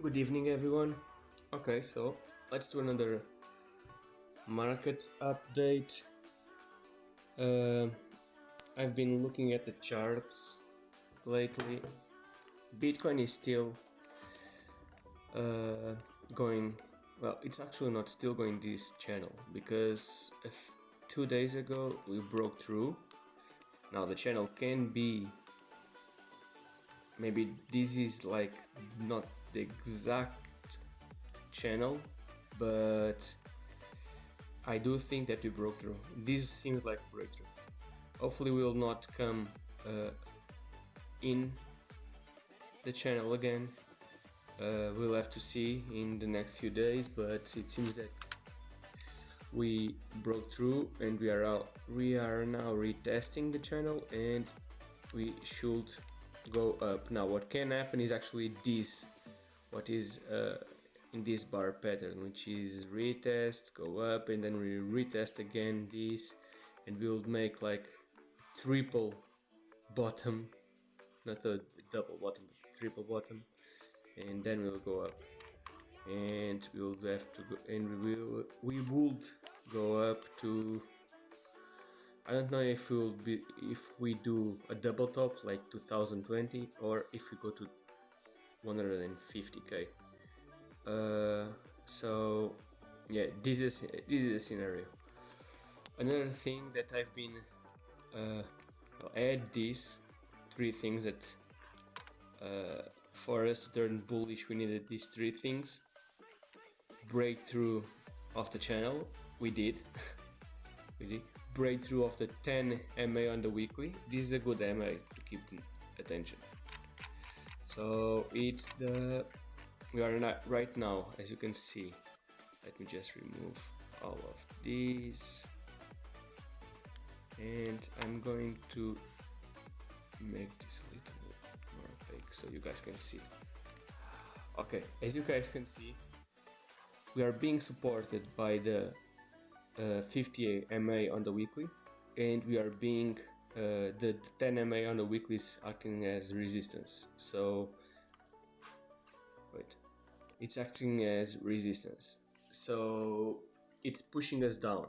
Good evening, everyone. Okay, so let's do another market update. Uh, I've been looking at the charts lately. Bitcoin is still going, well, it's actually not still going this channel because 2 days ago we broke through. Now the channel can be, maybe this is like not the exact channel, but I do think that we broke through. This seems like a breakthrough. Hopefully we will not come in the channel again. We'll have to see in the next few days, but it seems that we broke through and we are now retesting the channel and we should go up. Now what can happen is actually this, what is in this bar pattern, which is retest, go up, and then we retest again this, and we'll make like triple bottom, not a double bottom, but triple bottom, and then we'll go up, and we'll have to go, and we would go up to, I don't know if we do a double top like 2020 or if we go to 150k. So yeah, this is a scenario. Another thing that I've been I'll add these three things that for us to turn bullish we needed these three things. Breakthrough of the channel, we did. We did. Breakthrough of the 10 MA on the weekly. This is a good MA to keep attention. So it's the, we are not right now, as you can see. Let me just remove all of these, and I'm going to make this a little more opaque so you guys can see. Okay, as you guys can see, we are being supported by the 50 MA on the weekly, and we are being the 10 MA on the weekly is acting as resistance. So wait, it's acting as resistance, so it's pushing us down.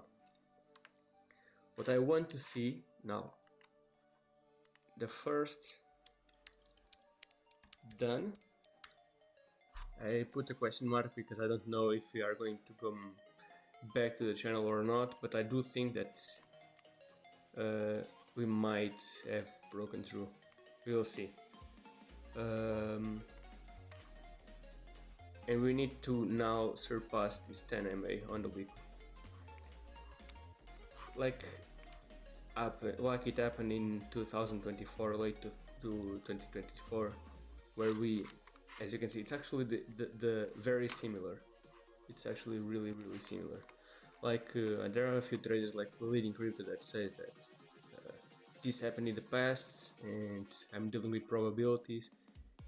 What I want to see now, the first done, I put a question mark because I don't know if we are going to come back to the channel or not, but I do think that we might have broken through. We will see. And we need to now surpass this 10 MA on the week, like it happened in 2024, late to 2024, where we, as you can see, it's actually the very similar. It's actually really similar. Like there are a few traders like Leading Crypto that says that this happened in the past and I'm dealing with probabilities,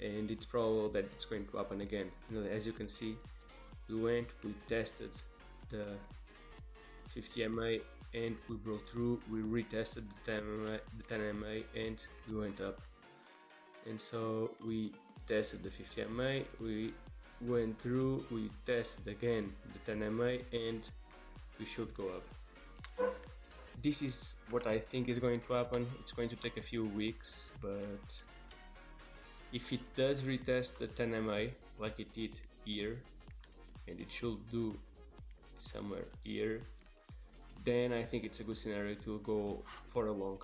and it's probable that it's going to happen again. You know, as you can see, we tested the 50 MA and we broke through, we retested the 10 MA and we went up. And so we tested the 50 MA, we went through, we tested again the 10 MA, and we should go up. This is what I think is going to happen. It's going to take a few weeks, but if it does retest the 10 MA like it did here, and it should do somewhere here, then I think it's a good scenario to go for a long.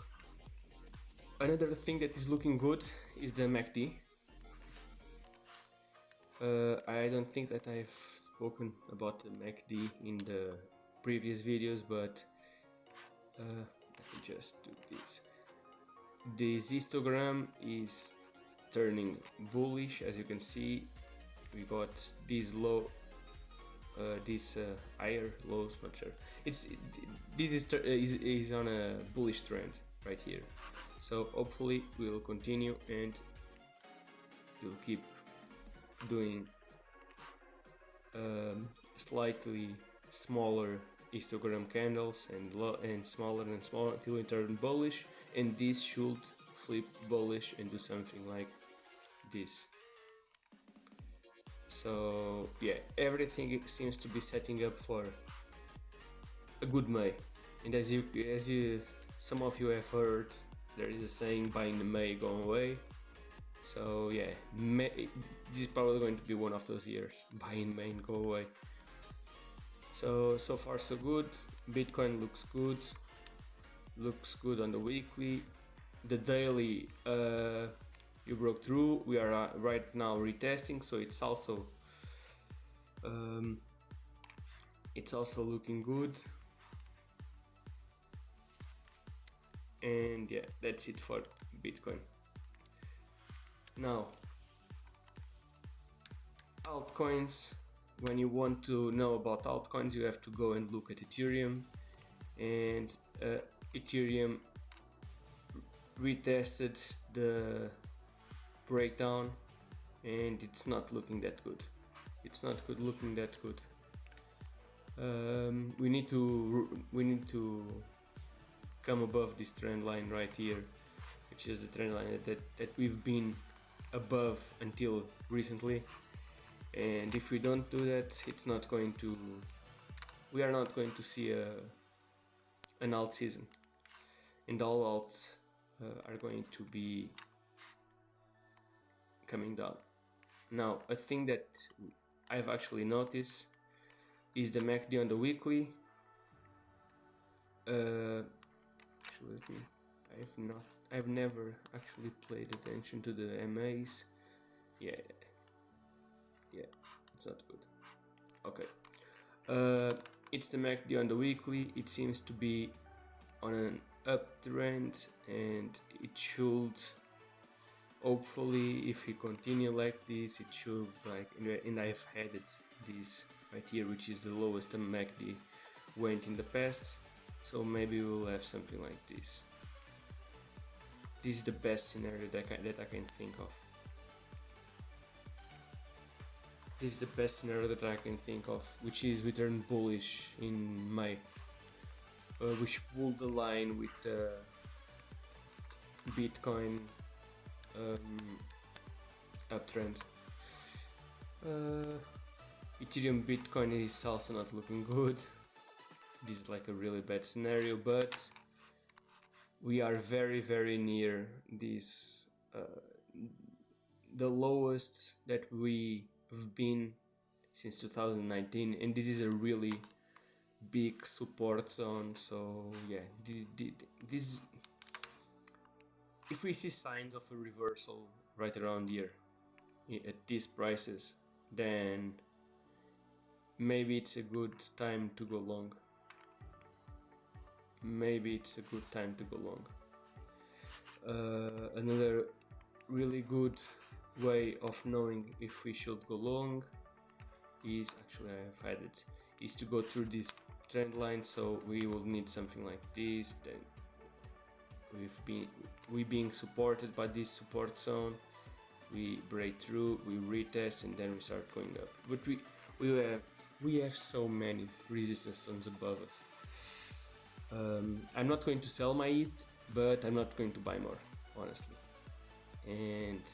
Another thing that is looking good is the MACD. I don't think that I've spoken about the MACD in the previous videos, but let me just do this. This histogram is turning bullish, as you can see. We got this low, this higher lows, not sure. This is on a bullish trend right here. So hopefully we'll continue and we'll keep doing slightly smaller histogram candles and smaller until it turn bullish, and this should flip bullish and do something like this. So yeah, everything seems to be setting up for a good May. And as you some of you have heard, there is a saying, buying the May going away. So yeah, May, this is probably going to be one of those years, buying May and go away. So far so good. Bitcoin looks good on the weekly. The daily, you broke through. We are right now retesting, so it's also looking good. And yeah, that's it for Bitcoin. Now, altcoins. When you want to know about altcoins, you have to go and look at Ethereum, and Ethereum retested the breakdown, and it's not looking that good. It's not looking that good. We need to come above this trend line right here, which is the trend line that we've been above until recently. And if we don't do that, we are not going to see an alt season, and all alts are going to be coming down. Now, a thing that I've actually noticed is the MACD on the weekly. I've never actually paid attention to the MAs. Yeah, it's not good. Okay. It's the MACD on the weekly. It seems to be on an uptrend, and it should, hopefully, if we continue like this, it should, and I've had this right here, which is the lowest MACD went in the past. So maybe we'll have something like this. This is the best scenario that I can think of. This is the best scenario that I can think of, which is we turn bullish in May, which will align with Bitcoin uptrend. Ethereum Bitcoin is also not looking good. This is like a really bad scenario, but we are very, very near this, the lowest that we have been since 2019, and this is a really big support zone. So yeah, this, if we see signs of a reversal right around here at these prices, then maybe it's a good time to go long. Another really good way of knowing if we should go long is, actually I have had it, is to go through this trend line. So we will need something like this, then we being supported by this support zone, we break through, we retest, and then we start going up. But we have so many resistance zones above us. I'm not going to sell my ETH, but I'm not going to buy more, honestly. And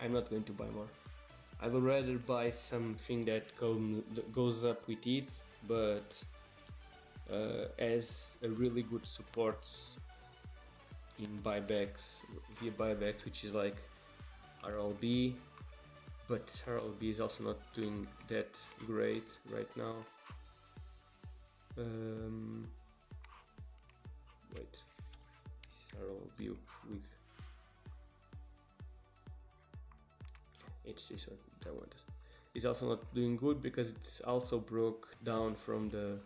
I'm not going to buy more. I would rather buy something that goes up with ETH, but has a really good support in buybacks, via buybacks, which is like RLB, but RLB is also not doing that great right now. Wait, this is RLB with, it's this one that I wanted. It's also not doing good because it's also broke down from the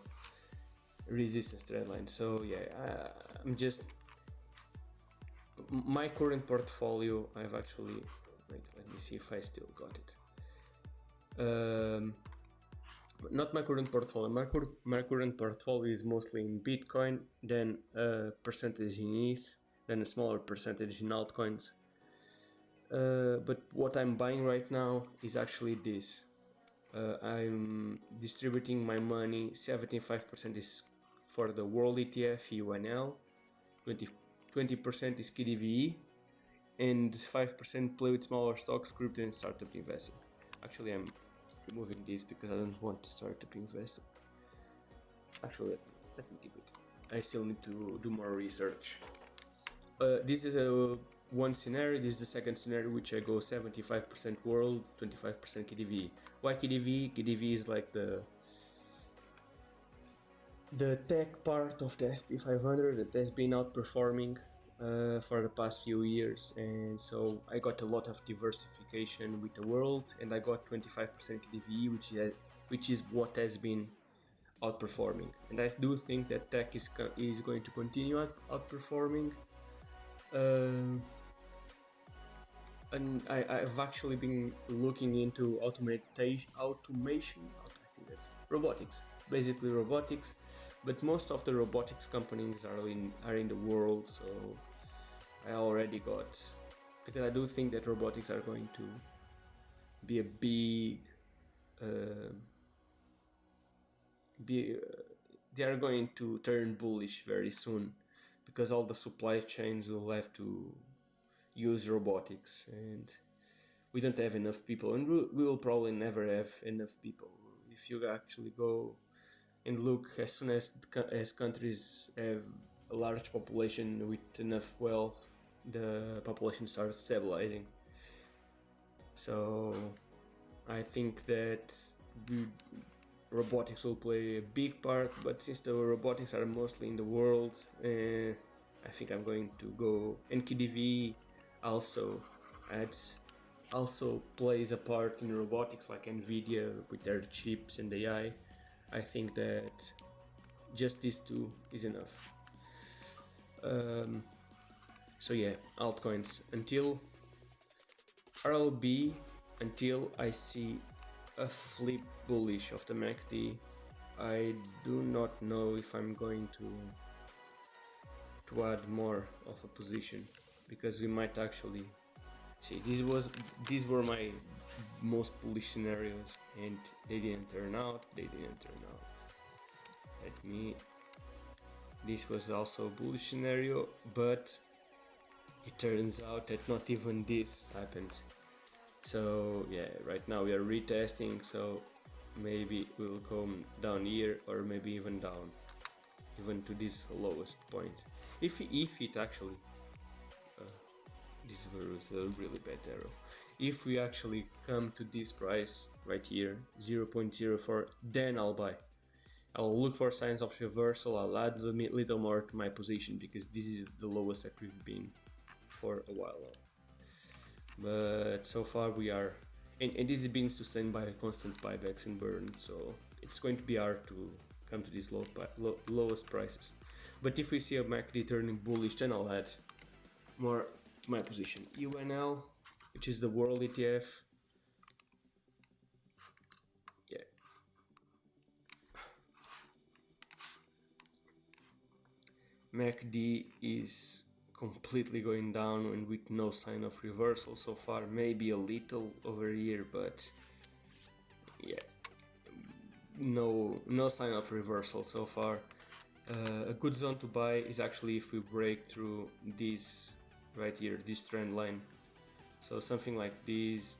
resistance trend line. So yeah, I'm just, my current portfolio, I've actually, wait, let me see if I still got it. Not my current portfolio. My current portfolio is mostly in Bitcoin, then a percentage in ETH, then a smaller percentage in altcoins. But what I'm buying right now is actually this. I'm distributing my money. 75% is for the World ETF UNL, 20% is KDVE, and 5% play with smaller stocks, crypto, and startup investing. Actually, I'm removing this because I don't want to startup investing. Actually, let me keep it. I still need to do more research. This is one scenario. This is the second scenario, which I go 75% world, 25% KDV. Why KDV? KDV is like the tech part of the SP 500 that has been outperforming for the past few years, and so I got a lot of diversification with the world, and I got 25% KDV, which is what has been outperforming, and I do think that tech is going to continue outperforming. And I've actually been looking into automation. I think that's robotics, basically robotics. But most of the robotics companies are in the world, so I already got, because I do think that robotics are going to be a big they are going to turn bullish very soon, because all the supply chains will have to use robotics, and we don't have enough people, and we will probably never have enough people. If you actually go and look, as soon as countries have a large population with enough wealth, the population starts stabilizing. So I think that robotics will play a big part, but since the robotics are mostly in the world, I think I'm going to go. And KDV also plays a part in robotics, like Nvidia with their chips and AI. I think that just these two is enough. So yeah, altcoins until RLB, until I see a flip bullish of the MACD. I do not know if I'm going to add more of a position, because we might actually see, these were my most bullish scenarios, and they didn't turn out. This was also a bullish scenario, but it turns out that not even this happened. So yeah, right now we are retesting, so maybe we'll come down here, or maybe even down, even to this lowest point. If it actually this was a really bad arrow. If we actually come to this price right here, 0.04, then I'll buy. I'll look for signs of reversal. I'll add a little more to my position, because this is the lowest that we've been for a while now. But so far we are, and this is being sustained by constant buybacks and burns, so it's going to be hard to come to these lowest prices. But if we see a MACD turning bullish, then I'll add more to my position. UNL, which is the world ETF. Yeah. MACD is completely going down, and with no sign of reversal so far. Maybe a little over here, but yeah, no sign of reversal so far. A good zone to buy is actually if we break through this right here, this trend line. So something like this,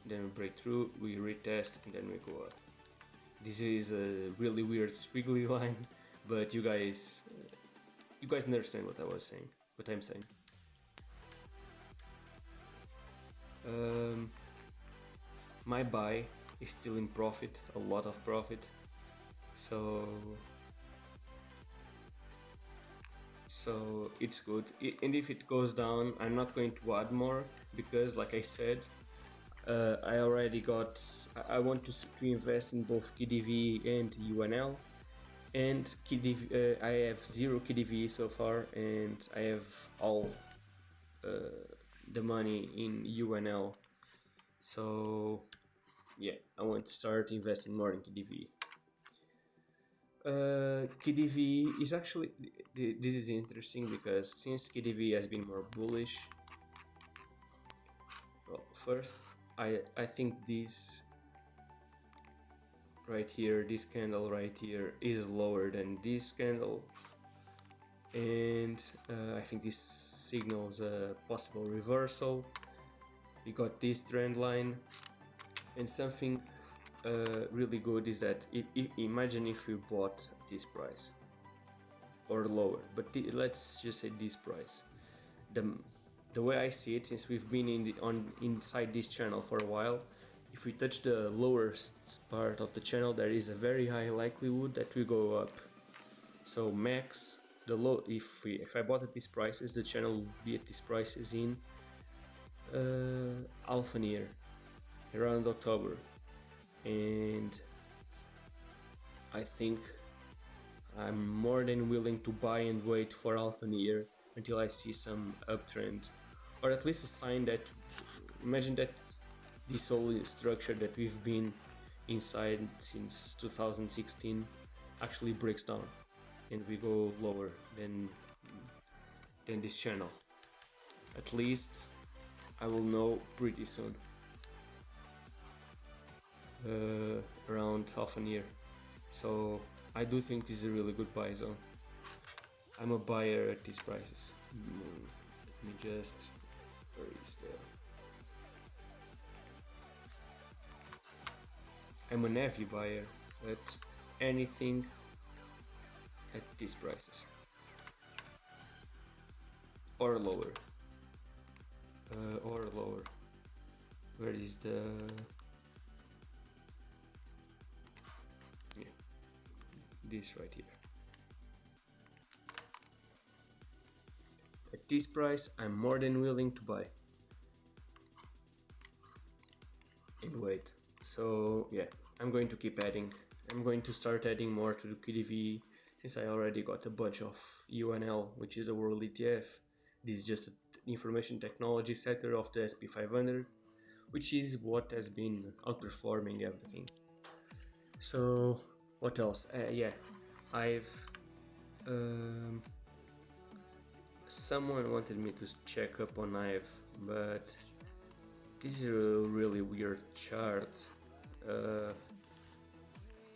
then we break through, we retest, and then we go up. This is a really weird squiggly line, but you guys understand what I'm saying. My buy is still in profit, a lot of profit. So it's good. And if it goes down, I'm not going to add more, because like I said, I already got, I want to invest in both KDV and UNL. And KDV, I have 0 KDV so far, and I have all the money in UNL. So yeah, I want to start investing more in KDV. KDV is actually, this is interesting, because since KDV has been more bullish, well, first I think this right here, this candle right here, is lower than this candle, and I think this signals a possible reversal. We got this trend line, and something really good is that imagine if we bought this price or lower, but let's just say this price. The way I see it, since we've been inside this channel for a while, if we touch the lower part of the channel, there is a very high likelihood that we go up. So max the low, if I bought at these prices, the channel will be at these prices in half a year, around October, and I think I'm more than willing to buy and wait for half a year until I see some uptrend, or at least a sign that, imagine that this whole structure that we've been inside since 2016 actually breaks down and we go lower than this channel. At least I will know pretty soon, around half a year. So I do think this is a really good buy zone. I'm a buyer at these prices. Let me just, where is the, I'm a heavy buyer at anything at these prices or lower, Where is the, yeah, this right here. At this price, I'm more than willing to buy and wait. So yeah, I'm going to keep adding. I'm going to start adding more to the QDV, since I already got a bunch of UNL, which is a world ETF. This is just the information technology sector of the SP 500, which is what has been outperforming everything. So what else? Yeah, I've someone wanted me to check up on Hive, but this is a really weird chart.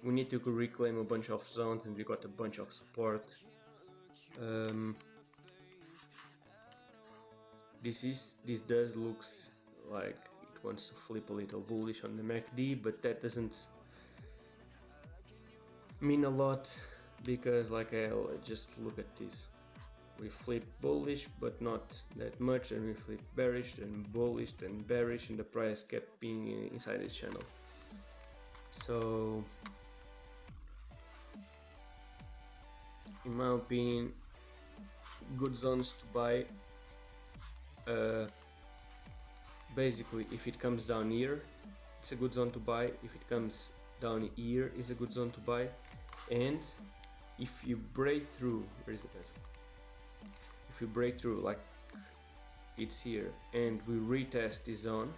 We need to reclaim a bunch of zones and we got a bunch of support. This does looks like it wants to flip a little bullish on the MACD, but that doesn't mean a lot, because like I'll just look at this. We flip bullish but not that much, and we flip bearish and bullish and bearish, and the price kept being inside this channel. So in my opinion, good zones to buy, basically if it comes down here, it's a good zone to buy. If it comes down here, is a good zone to buy. And if you break through, where is the pencil? If you break through, like it's here, and we retest this zone,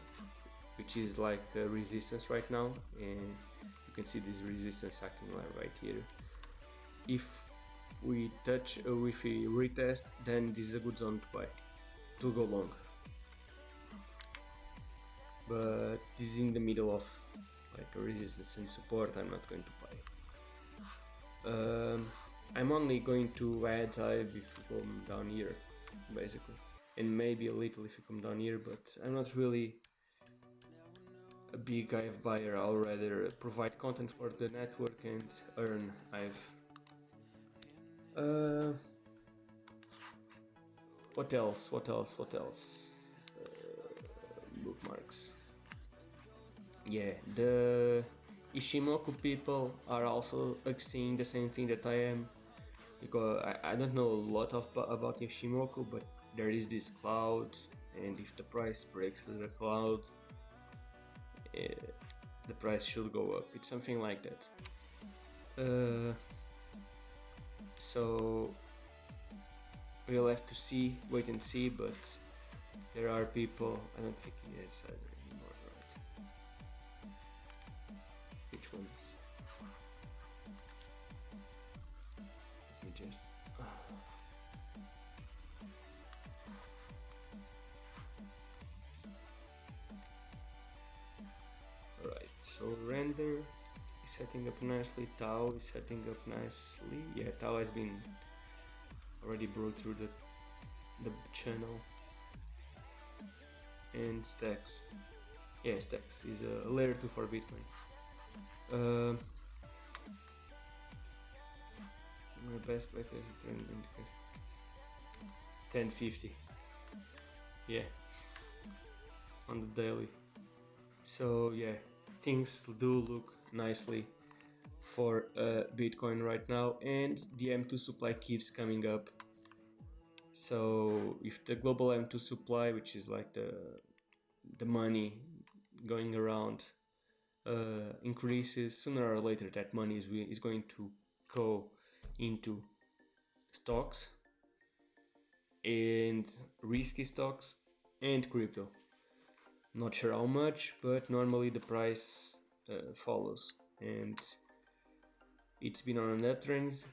which is like a resistance right now, and you can see this resistance acting like right here. If we touch, if we retest, then this is a good zone to buy, to go long. But this is in the middle of like a resistance and support. I'm not going to buy. I'm only going to add Hive if you come down here, basically, and maybe a little if you come down here, but I'm not really a big Hive buyer. I'll rather provide content for the network and earn Hive. What else? Bookmarks. Yeah, the Ishimoku people are also seeing the same thing that I am, because I don't know a lot about Ishimoku, but there is this cloud, and if the price breaks through the cloud, the price should go up. It's something like that. So we'll have to wait and see, but there are people, I don't think he is anymore, right? Which ones? Let me just... Alright, so render is setting up nicely, Tau is setting up nicely. Yeah, Tau has been already broke through the channel. And stacks. Yeah, stacks is a layer 2 for Bitcoin. My best bet is 1050. Yeah, on the daily. So yeah, things do look nicely for Bitcoin right now, and the M2 supply keeps coming up. So if the global M2 supply, which is like the money going around, increases, sooner or later that money is going to go into stocks and risky stocks and crypto. Not sure how much, but normally the price follows, and it's been on an uptrend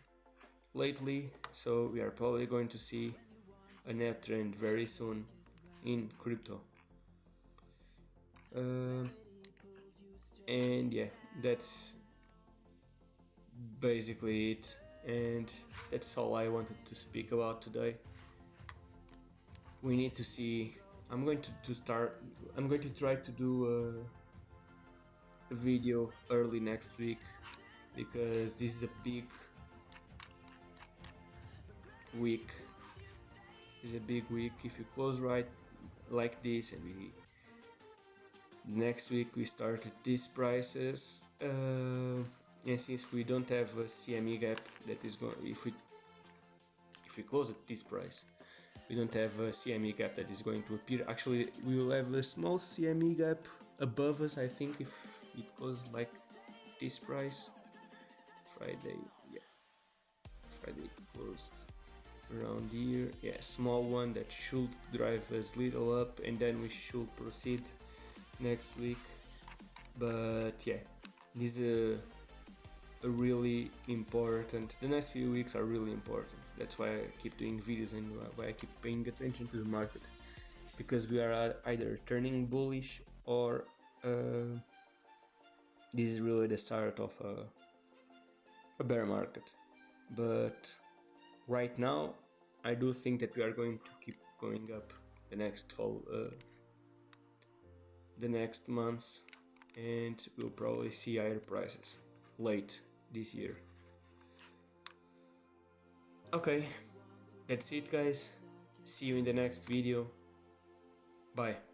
lately, so we are probably going to see an uptrend very soon in crypto. And yeah, that's basically it, and that's all I wanted to speak about today. We need to see. I'm going to try to do a video early next week, because this is a big week. This is a big week. If you close right like this, and next week we start at these prices, and since we don't have a CME gap that is going, if we close at this price, we don't have a CME gap that is going to appear. Actually, we will have a small CME gap above us, I think, if it goes like this price. Friday, yeah, Friday closed around here. Yeah, small one that should drive us little up, and then we should proceed next week. But yeah, this is a really important, the next few weeks are really important. That's why I keep doing videos and why I keep paying attention to the market, because we are either turning bullish or this is really the start of a bear market. But right now I do think that we are going to keep going up the next fall, the next months, and we'll probably see higher prices late this year. Okay, that's it guys. See you in the next video. Bye.